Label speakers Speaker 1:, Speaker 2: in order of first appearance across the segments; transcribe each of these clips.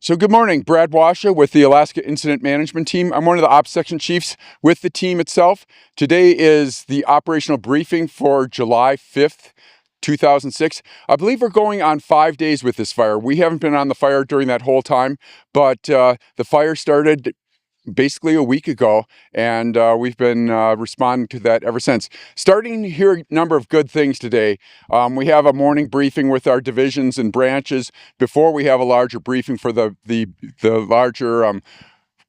Speaker 1: So good morning, Brad Washa with the Alaska Incident Management Team. I'm one of the Ops Section Chiefs with the team itself. Today is the operational briefing for July 5th, 2006. I believe we're going on 5 days with this fire. We haven't been on the fire during that whole time, but the fire started basically a week ago, and we've been responding to that ever since. Starting to hear a number of good things today. We have a morning briefing with our divisions and branches before we have a larger briefing for the larger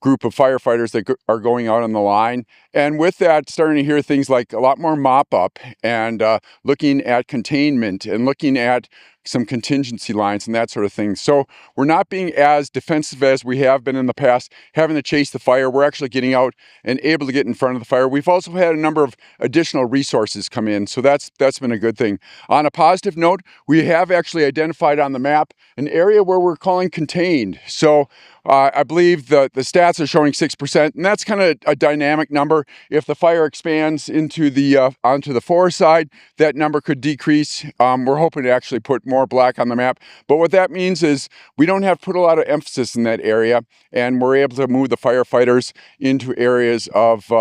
Speaker 1: group of firefighters that are going out on the line. And with that, starting to hear things like a lot more mop up and looking at containment and looking at some contingency lines and that sort of thing. So we're not being as defensive as we have been in the past, having to chase the fire. We're actually getting out and able to get in front of the fire. We've also had a number of additional resources come in, so that's been a good thing. On a positive note, we have actually identified on the map an area where we're calling contained. So I believe the stats are showing 6%, and that's kind of a dynamic number. If the fire expands into the onto the forest side, that number could decrease. We're hoping to actually put more black on the map, but what that means is we don't have to put a lot of emphasis in that area, and we're able to move the firefighters into areas of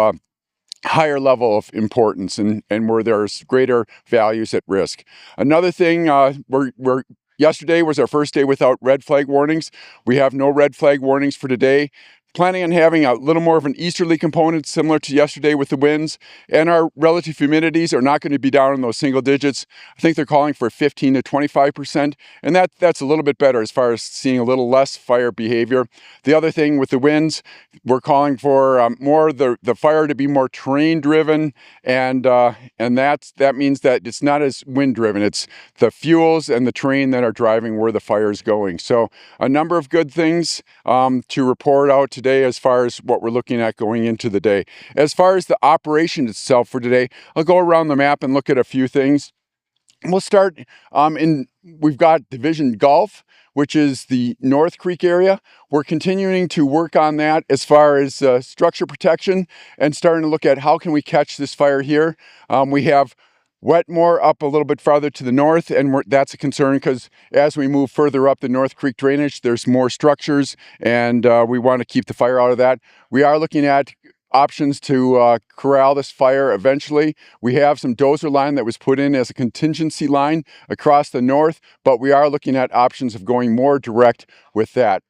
Speaker 1: higher level of importance and where there's greater values at risk. Another thing, yesterday was our first day without red flag warnings. We have no red flag warnings for today. Planning on having a little more of an easterly component similar to yesterday with the winds, and our relative humidities are not going to be down in those single digits. I think they're calling for 15 to 25%, and that's a little bit better as far as seeing a little less fire behavior. The other thing with the winds, we're calling for more the fire to be more terrain driven, and that means that it's not as wind driven. It's the fuels and the terrain that are driving where the fire is going. So a number of good things to report out today as far as what we're looking at going into the day. As far as the operation itself for today, I'll go around the map and look at a few things. We'll start we've got Division Gulf, which is the North Creek area. We're continuing to work on that as far as structure protection and starting to look at how can we catch this fire here. We have Wetmore up a little bit farther to the north, and that's a concern because as we move further up the North Creek drainage, there's more structures, and we want to keep the fire out of that. We are looking at options to corral this fire eventually. We have some dozer line that was put in as a contingency line across the north, but we are looking at options of going more direct with that.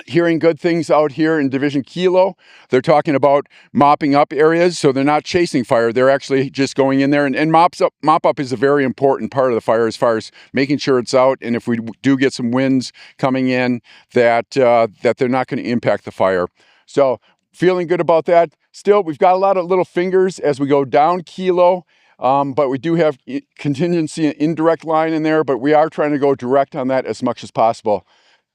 Speaker 1: Hearing good things out here in Division Kilo. They're talking about mopping up areas, so they're not chasing fire. They're actually just going in there, and mop up is a very important part of the fire as far as making sure it's out, and if we do get some winds coming in, that they're not going to impact the fire. So feeling good about that. Still, we've got a lot of little fingers as we go down Kilo. But we do have contingency and indirect line in there, but we are trying to go direct on that as much as possible.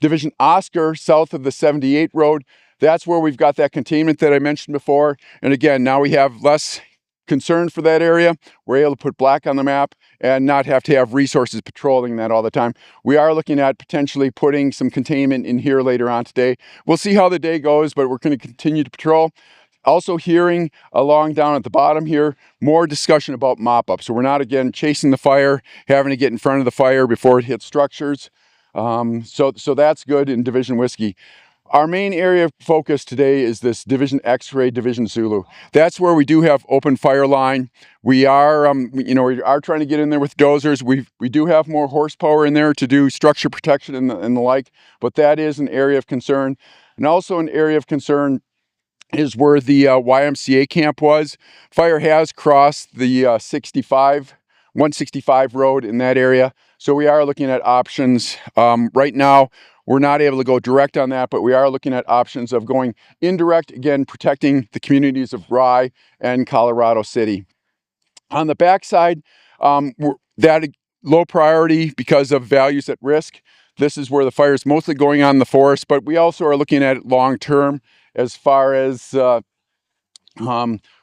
Speaker 1: Division Oscar, south of the 78 road, that's where we've got that containment that I mentioned before. And again, now we have less concern for that area. We're able to put black on the map and not have to have resources patrolling that all the time. We are looking at potentially putting some containment in here later on today. We'll see how the day goes, but we're going to continue to patrol. Also hearing along down at the bottom here, more discussion about mop-up. So we're not, again, chasing the fire, having to get in front of the fire before it hits structures. So that's good in Division Whiskey. Our main area of focus today is this Division X-Ray, Division Zulu. That's where we do have open fire line. We are, we are trying to get in there with dozers. We do have more horsepower in there to do structure protection and the like, but that is an area of concern. And also an area of concern is where the YMCA camp was. Fire has crossed the 165 road in that area. So we are looking at options. Right now, we're not able to go direct on that, but we are looking at options of going indirect, again, protecting the communities of Rye and Colorado City. On the backside, that low priority because of values at risk. This is where the fire is mostly going on in the forest, but we also are looking at it long-term as far as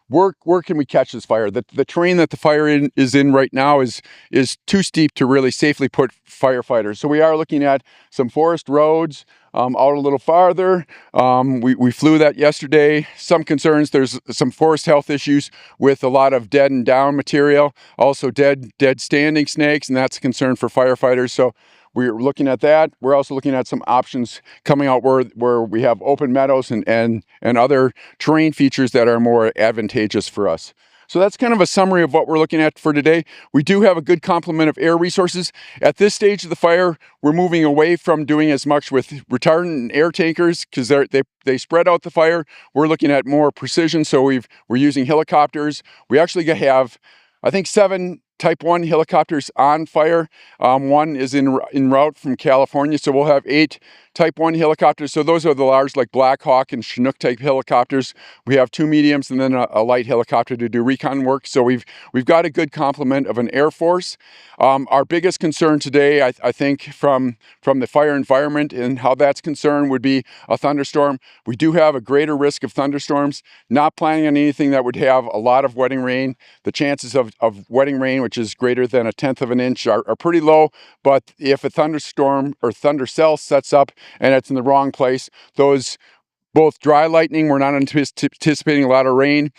Speaker 1: where can we catch this fire? The terrain that the fire is in right now is too steep to really safely put firefighters. So we are looking at some forest roads out a little farther. We flew that yesterday. Some concerns, there's some forest health issues with a lot of dead and down material, also dead standing snakes, and that's a concern for firefighters. So we're looking at that. We're also looking at some options coming out where we have open meadows and other terrain features that are more advantageous for us. So that's kind of a summary of what we're looking at for today. We do have a good complement of air resources. At this stage of the fire, we're moving away from doing as much with retardant and air tankers because they spread out the fire. We're looking at more precision, so we're using helicopters. We actually have, I think, 7 Type 1 helicopters on fire. One is en route from California, so we'll have 8 Type 1 helicopters. So those are the large, like Black Hawk and Chinook type helicopters. We have 2 mediums and then a light helicopter to do recon work. So we've got a good complement of an Air Force. Our biggest concern today, I think, from the fire environment and how that's concerned would be a thunderstorm. We do have a greater risk of thunderstorms. Not planning on anything that would have a lot of wetting rain. The chances of wetting rain, which is greater than 1/10 of an inch, are pretty low. But if a thunderstorm or thundercell sets up and it's in the wrong place, those both dry lightning, we're not anticipating a lot of rain,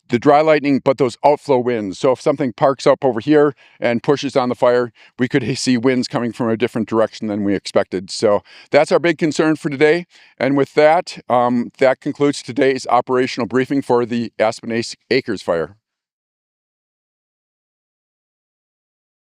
Speaker 1: the dry lightning, but those outflow winds. So if something parks up over here and pushes on the fire, we could see winds coming from a different direction than we expected. So that's our big concern for today. And with that, that concludes today's operational briefing for the Aspen Acres Fire.